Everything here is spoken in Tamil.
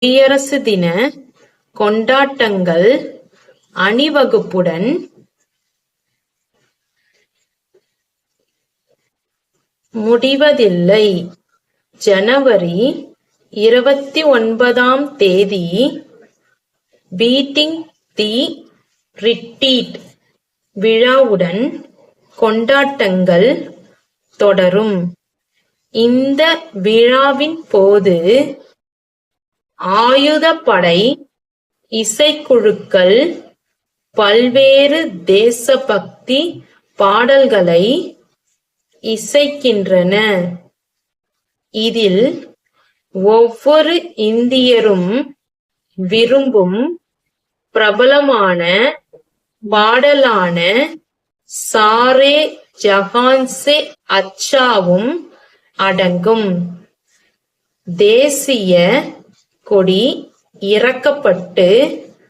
குடியரசு தின கொண்டாட்டங்கள் அணிவகுப்புடன் முடிவதில்லை. ஜனவரி 29ஆம் தேதி பீட்டிங் தி ரிட்ரீட் விழாவுடன் கொண்டாட்டங்கள் தொடரும். இந்த விழாவின் போது ஆயுதப்படை இசைக்குழுக்கள் பல்வேறு தேசபக்தி பாடல்களை இசைக்கின்றன. இதில் ஒவ்வொரு இந்தியரும் விரும்பும் பிரபலமான பாடலான சாரே ஜஹான் சே அச்சாவும் அடங்கும். தேசிய கொடி இறக்கப்பட்டு